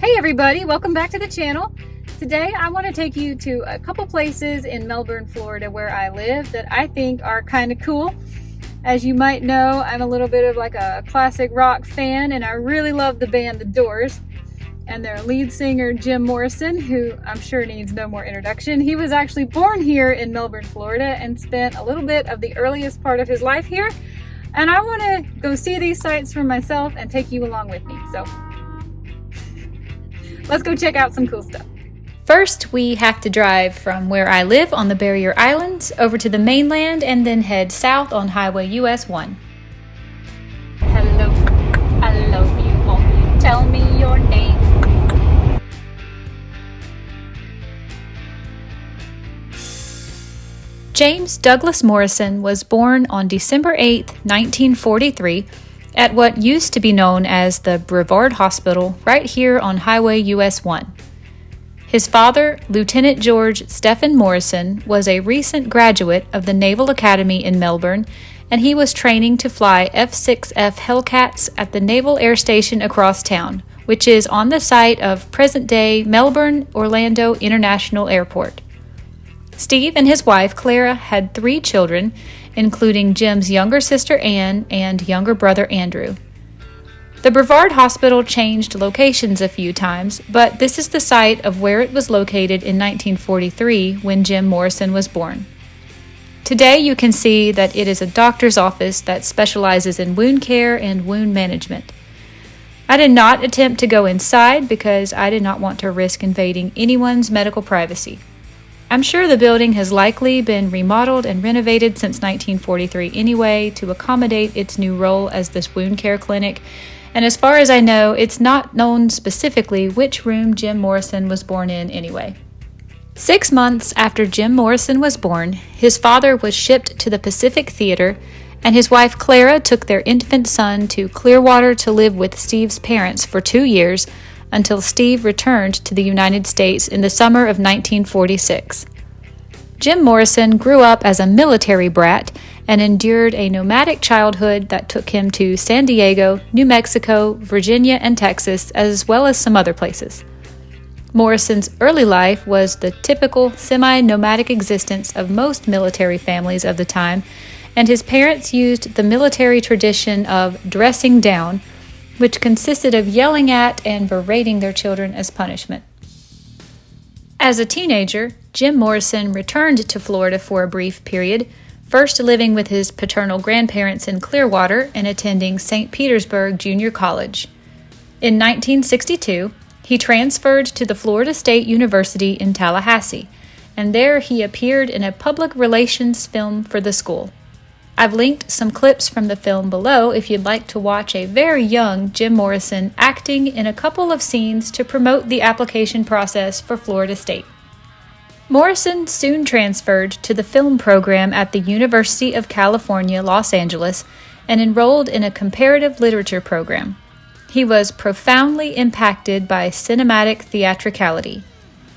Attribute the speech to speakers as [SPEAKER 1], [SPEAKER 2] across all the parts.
[SPEAKER 1] Hey everybody, welcome back to the channel. Today I want to take you to a couple places in Melbourne, Florida where I live that I think are kind of cool. As you might know, I'm a little bit of like a classic rock fan and I really love the band The Doors and their lead singer Jim Morrison, who I'm sure needs no more introduction. He was actually born here in Melbourne, Florida and spent a little bit of the earliest part of his life here. And I want to go see these sights for myself and take you along with me. So let's go check out some cool stuff. First, we have to drive from where I live on the Barrier Islands over to the mainland and then head south on Highway US 1. Hello, I love you, won't you tell me your name? James Douglas Morrison was born on December 8, 1943, at what used to be known as the Brevard Hospital right here on Highway US 1. His father, Lieutenant George Stephen Morrison, was a recent graduate of the Naval Academy in Melbourne, and he was training to fly F-6F Hellcats at the Naval Air Station across town, which is on the site of present-day Melbourne Orlando International Airport. Steve and his wife, Clara, had 3 children, including Jim's younger sister Anne and younger brother Andrew. The Brevard Hospital changed locations a few times, but this is the site of where it was located in 1943 when Jim Morrison was born. Today you can see that it is a doctor's office that specializes in wound care and wound management. I did not attempt to go inside because I did not want to risk invading anyone's medical privacy. I'm sure the building has likely been remodeled and renovated since 1943 anyway to accommodate its new role as this wound care clinic, and as far as I know, it's not known specifically which room Jim Morrison was born in anyway. 6 months after Jim Morrison was born, his father was shipped to the Pacific Theater, and his wife Clara took their infant son to Clearwater to live with Steve's parents for 2 years, until Steve returned to the United States in the summer of 1946. Jim Morrison grew up as a military brat and endured a nomadic childhood that took him to San Diego, New Mexico, Virginia, and Texas, as well as some other places. Morrison's early life was the typical semi-nomadic existence of most military families of the time, and his parents used the military tradition of dressing down, which consisted of yelling at and berating their children as punishment. As a teenager, Jim Morrison returned to Florida for a brief period, first living with his paternal grandparents in Clearwater and attending St. Petersburg Junior College. In 1962, he transferred to the Florida State University in Tallahassee, and there he appeared in a public relations film for the school. I've linked some clips from the film below if you'd like to watch a very young Jim Morrison acting in a couple of scenes to promote the application process for Florida State. Morrison soon transferred to the film program at the University of California, Los Angeles, and enrolled in a comparative literature program. He was profoundly impacted by cinematic theatricality.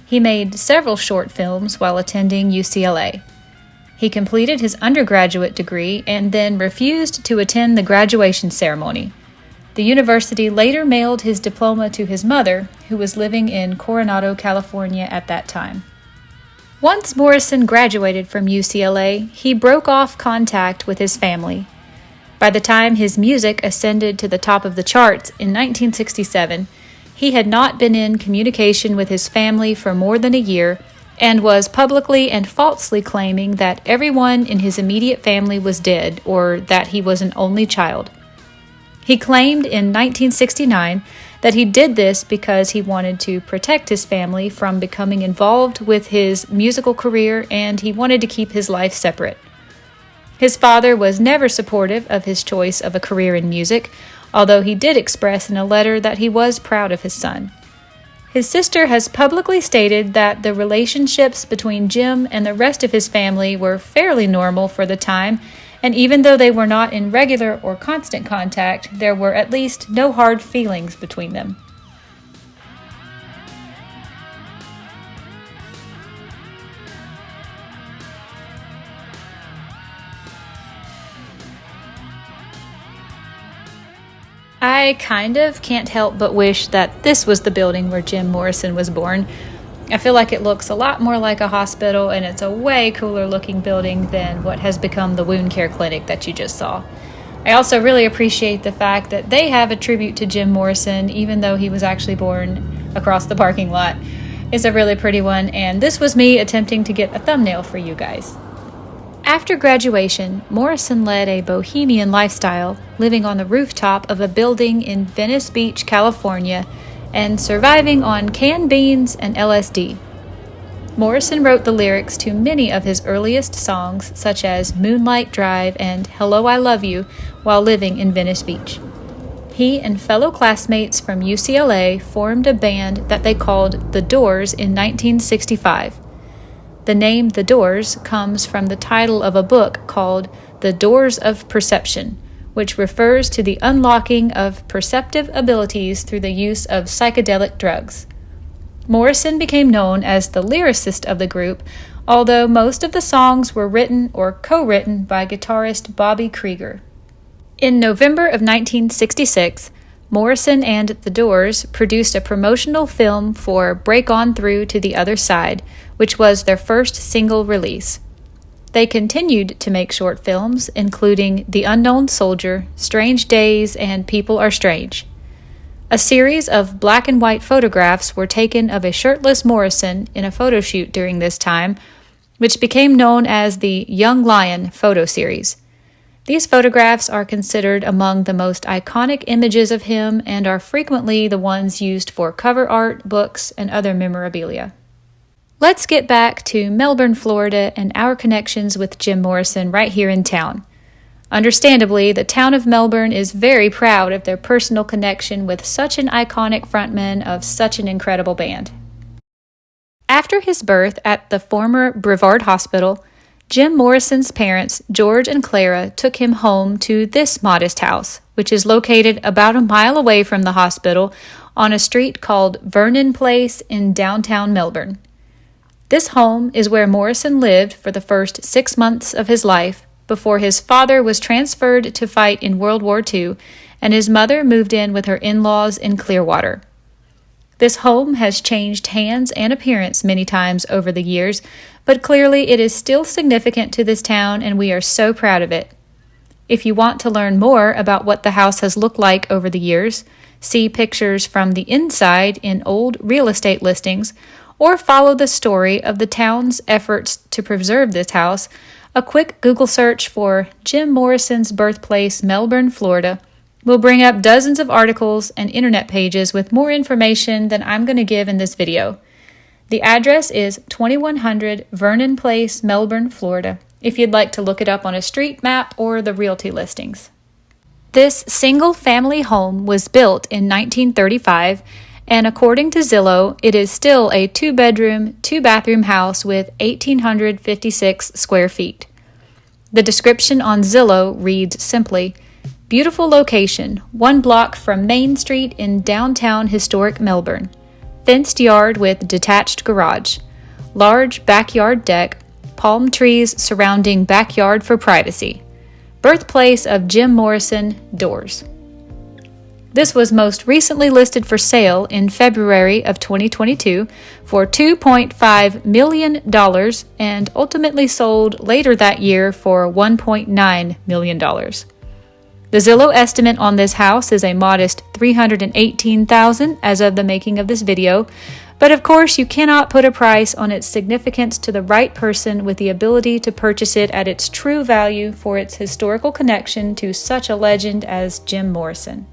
[SPEAKER 1] He made several short films while attending UCLA. He completed his undergraduate degree and then refused to attend the graduation ceremony. The university later mailed his diploma to his mother, who was living in Coronado, California at that time. Once Morrison graduated from UCLA, he broke off contact with his family. By the time his music ascended to the top of the charts in 1967, he had not been in communication with his family for more than a year, and was publicly and falsely claiming that everyone in his immediate family was dead or that he was an only child. He claimed in 1969 that he did this because he wanted to protect his family from becoming involved with his musical career and he wanted to keep his life separate. His father was never supportive of his choice of a career in music, although he did express in a letter that he was proud of his son. His sister has publicly stated that the relationships between Jim and the rest of his family were fairly normal for the time, and even though they were not in regular or constant contact, there were at least no hard feelings between them. I kind of can't help but wish that this was the building where Jim Morrison was born. I feel like it looks a lot more like a hospital, and it's a way cooler looking building than what has become the wound care clinic that you just saw. I also really appreciate the fact that they have a tribute to Jim Morrison, even though he was actually born across the parking lot. It's a really pretty one, and this was me attempting to get a thumbnail for you guys. After graduation, Morrison led a bohemian lifestyle, living on the rooftop of a building in Venice Beach, California, and surviving on canned beans and LSD. Morrison wrote the lyrics to many of his earliest songs, such as Moonlight Drive and Hello, I Love You, while living in Venice Beach. He and fellow classmates from UCLA formed a band that they called The Doors in 1965. The name The Doors comes from the title of a book called The Doors of Perception, which refers to the unlocking of perceptive abilities through the use of psychedelic drugs. Morrison became known as the lyricist of the group, although most of the songs were written or co-written by guitarist Bobby Krieger. In November of 1966, Morrison and The Doors produced a promotional film for Break On Through to the Other Side, which was their first single release. They continued to make short films, including The Unknown Soldier, Strange Days, and People Are Strange. A series of black and white photographs were taken of a shirtless Morrison in a photo shoot during this time, which became known as the Young Lion photo series. These photographs are considered among the most iconic images of him and are frequently the ones used for cover art, books, and other memorabilia. Let's get back to Melbourne, Florida, and our connections with Jim Morrison right here in town. Understandably, the town of Melbourne is very proud of their personal connection with such an iconic frontman of such an incredible band. After his birth at the former Brevard Hospital, Jim Morrison's parents, George and Clara, took him home to this modest house, which is located about a mile away from the hospital on a street called Vernon Place in downtown Melbourne. This home is where Morrison lived for the first 6 months of his life, before his father was transferred to fight in World War II, and his mother moved in with her in-laws in Clearwater. This home has changed hands and appearance many times over the years, but clearly it is still significant to this town, and we are so proud of it. If you want to learn more about what the house has looked like over the years, see pictures from the inside in old real estate listings, or follow the story of the town's efforts to preserve this house, a quick Google search for Jim Morrison's Birthplace, Melbourne, Florida, will bring up dozens of articles and internet pages with more information than I'm going to give in this video. The address is 2100 Vernon Place, Melbourne, Florida, if you'd like to look it up on a street map or the realty listings. This single-family home was built in 1935, and according to Zillow, it is still a 2-bedroom, 2-bathroom house with 1,856 square feet. The description on Zillow reads simply, "Beautiful location, 1 block from Main Street in downtown historic Melbourne. Fenced yard with detached garage. Large backyard deck, palm trees surrounding backyard for privacy. Birthplace of Jim Morrison, Doors." This was most recently listed for sale in February of 2022 for $2.5 million and ultimately sold later that year for $1.9 million. The Zillow estimate on this house is a modest $318,000 as of the making of this video, but of course you cannot put a price on its significance to the right person with the ability to purchase it at its true value for its historical connection to such a legend as Jim Morrison.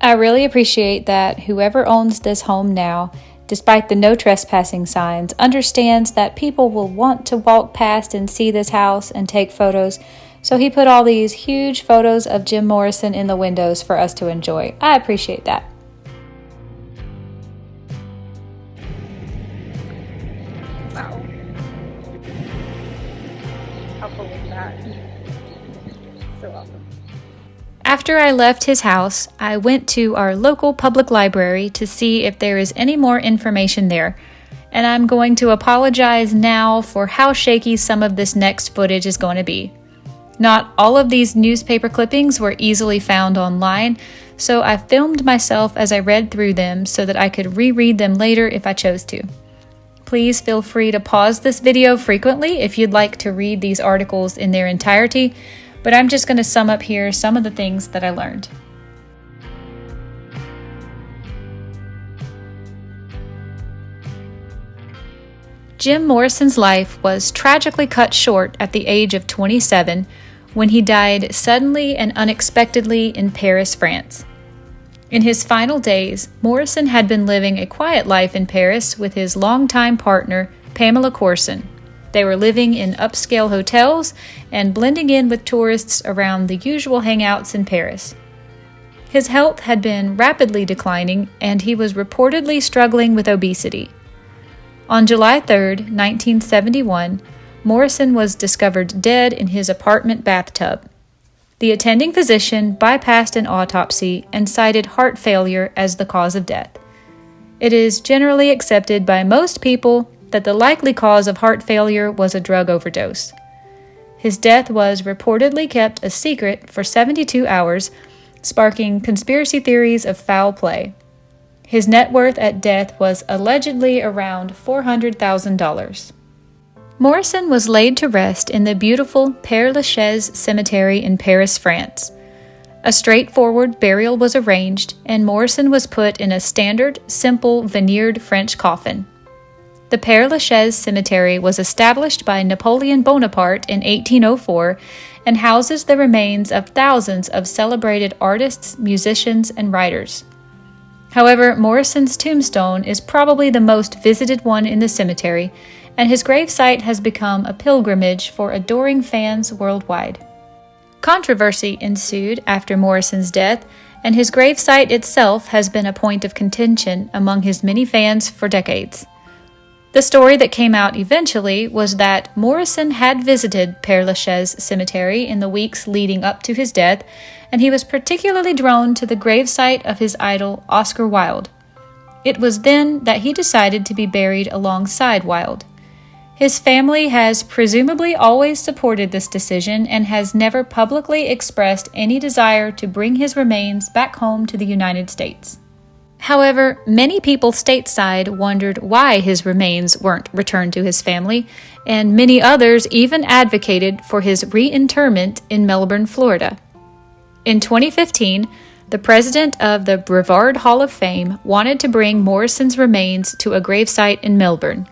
[SPEAKER 1] I really appreciate that whoever owns this home now, despite the no trespassing signs, understands that people will want to walk past and see this house and take photos, so he put all these huge photos of Jim Morrison in the windows for us to enjoy. I appreciate that. Wow. How cool is that? So awesome. After I left his house, I went to our local public library to see if there is any more information there, and I'm going to apologize now for how shaky some of this next footage is going to be. Not all of these newspaper clippings were easily found online, so I filmed myself as I read through them so that I could reread them later if I chose to. Please feel free to pause this video frequently if you'd like to read these articles in their entirety, but I'm just going to sum up here some of the things that I learned. Jim Morrison's life was tragically cut short at the age of 27 when he died suddenly and unexpectedly in Paris, France. In his final days, Morrison had been living a quiet life in Paris with his longtime partner, Pamela Corson. They were living in upscale hotels and blending in with tourists around the usual hangouts in Paris. His health had been rapidly declining, and he was reportedly struggling with obesity. On July 3, 1971, Morrison was discovered dead in his apartment bathtub. The attending physician bypassed an autopsy and cited heart failure as the cause of death. It is generally accepted by most people that the likely cause of heart failure was a drug overdose. His death was reportedly kept a secret for 72 hours, sparking conspiracy theories of foul play. His net worth at death was allegedly around $400,000. Morrison was laid to rest in the beautiful Père Lachaise Cemetery in Paris, France. A straightforward burial was arranged, and Morrison was put in a standard, simple, veneered French coffin. The Père Lachaise Cemetery was established by Napoleon Bonaparte in 1804 and houses the remains of thousands of celebrated artists, musicians, and writers. However, Morrison's tombstone is probably the most visited one in the cemetery, and his gravesite has become a pilgrimage for adoring fans worldwide. Controversy ensued after Morrison's death, and his gravesite itself has been a point of contention among his many fans for decades. The story that came out eventually was that Morrison had visited Père Lachaise Cemetery in the weeks leading up to his death, and he was particularly drawn to the gravesite of his idol Oscar Wilde. It was then that he decided to be buried alongside Wilde. His family has presumably always supported this decision and has never publicly expressed any desire to bring his remains back home to the United States. However, many people stateside wondered why his remains weren't returned to his family, and many others even advocated for his reinterment in Melbourne, Florida. In 2015, the president of the Brevard Hall of Fame wanted to bring Morrison's remains to a gravesite in Melbourne.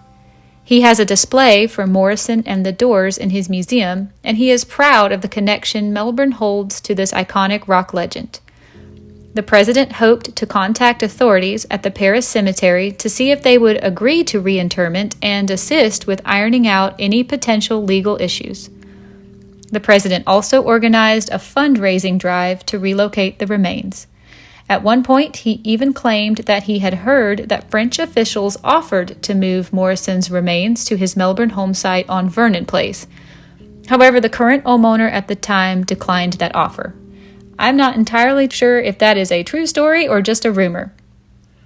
[SPEAKER 1] He has a display for Morrison and the Doors in his museum, and he is proud of the connection Melbourne holds to this iconic rock legend. The president hoped to contact authorities at the Paris cemetery to see if they would agree to reinterment and assist with ironing out any potential legal issues. The president also organized a fundraising drive to relocate the remains. At one point, he even claimed that he had heard that French officials offered to move Morrison's remains to his Melbourne home site on Vernon Place. However, the current homeowner at the time declined that offer. I'm not entirely sure if that is a true story or just a rumor.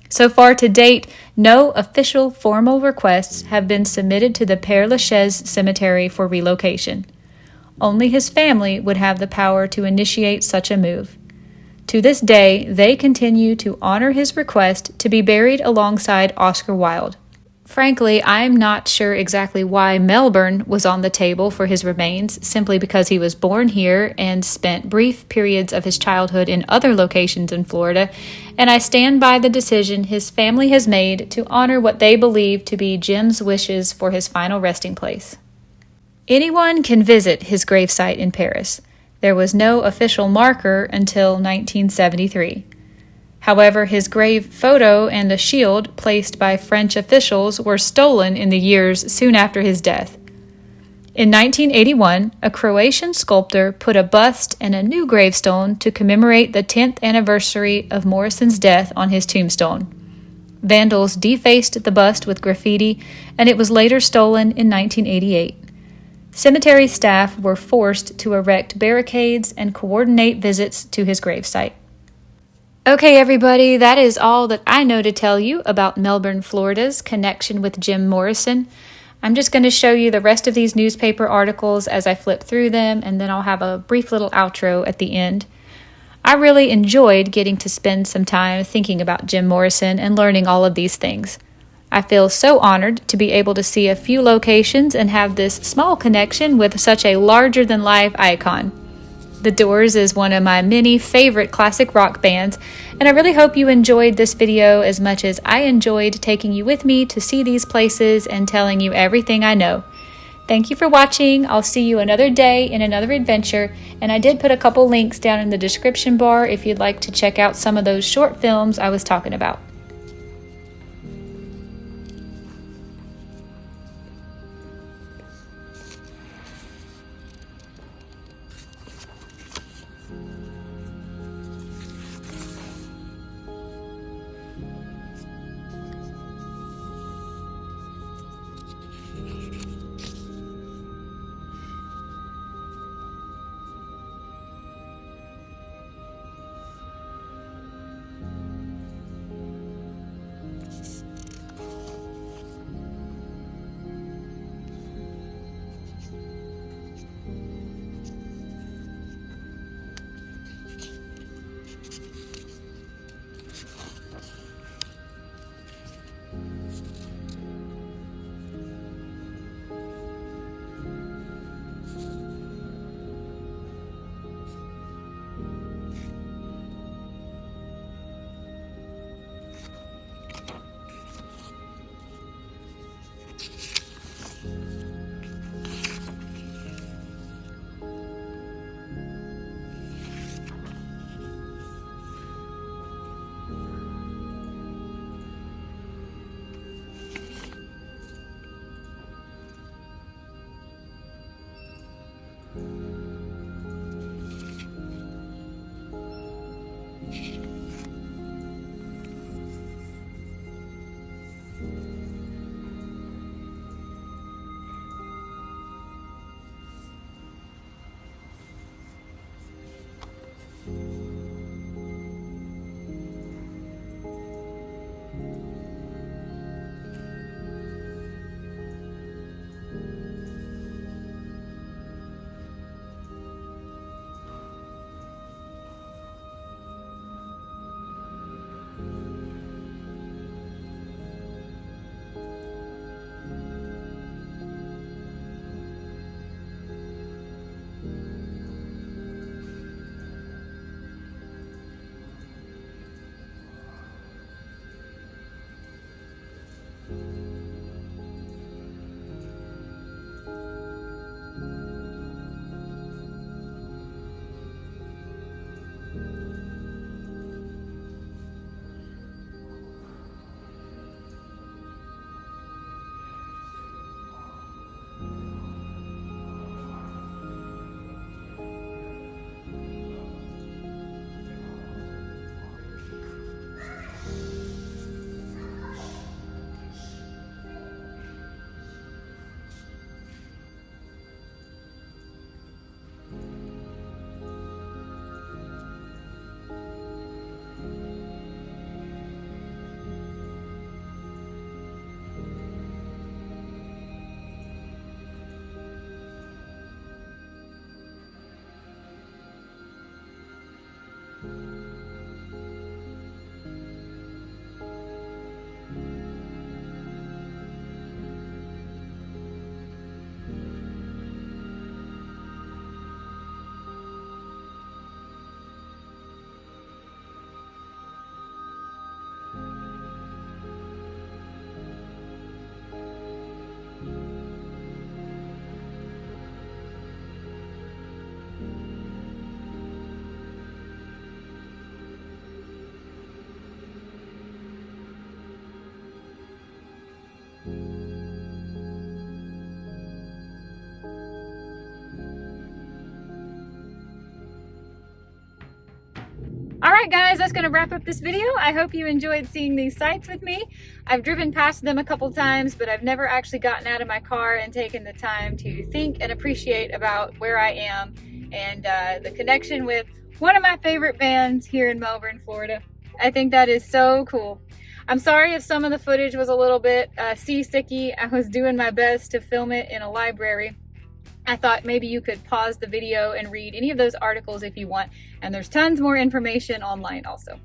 [SPEAKER 1] So far to date, no official formal requests have been submitted to the Père Lachaise Cemetery for relocation. Only his family would have the power to initiate such a move. To this day, they continue to honor his request to be buried alongside Oscar Wilde. Frankly, I'm not sure exactly why Melbourne was on the table for his remains, simply because he was born here and spent brief periods of his childhood in other locations in Florida, and I stand by the decision his family has made to honor what they believe to be Jim's wishes for his final resting place. Anyone can visit his gravesite in Paris. There was no official marker until 1973. However, his grave photo and a shield placed by French officials were stolen in the years soon after his death. In 1981, a Croatian sculptor put a bust and a new gravestone to commemorate the 10th anniversary of Morrison's death on his tombstone. Vandals defaced the bust with graffiti, and it was later stolen in 1988. Cemetery staff were forced to erect barricades and coordinate visits to his gravesite. Okay, everybody, that is all that I know to tell you about Melbourne, Florida's connection with Jim Morrison. I'm just going to show you the rest of these newspaper articles as I flip through them, and then I'll have a brief little outro at the end. I really enjoyed getting to spend some time thinking about Jim Morrison and learning all of these things. I feel so honored to be able to see a few locations and have this small connection with such a larger-than-life icon. The Doors is one of my many favorite classic rock bands, and I really hope you enjoyed this video as much as I enjoyed taking you with me to see these places and telling you everything I know. Thank you for watching. I'll see you another day in another adventure, and I did put a couple links down in the description bar if you'd like to check out some of those short films I was talking about. Alright guys, that's going to wrap up this video. I hope you enjoyed seeing these sites with me. I've driven past them a couple times, but I've never actually gotten out of my car and taken the time to think and appreciate about where I am and the connection with one of my favorite bands here in Melbourne, Florida. I think that is so cool. I'm sorry if some of the footage was a little bit seasicky. I was doing my best to film it in a library. I thought maybe you could pause the video and read any of those articles if you want, and there's tons more information online also.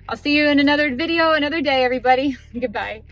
[SPEAKER 1] I'll see you in another video another day, everybody. Goodbye.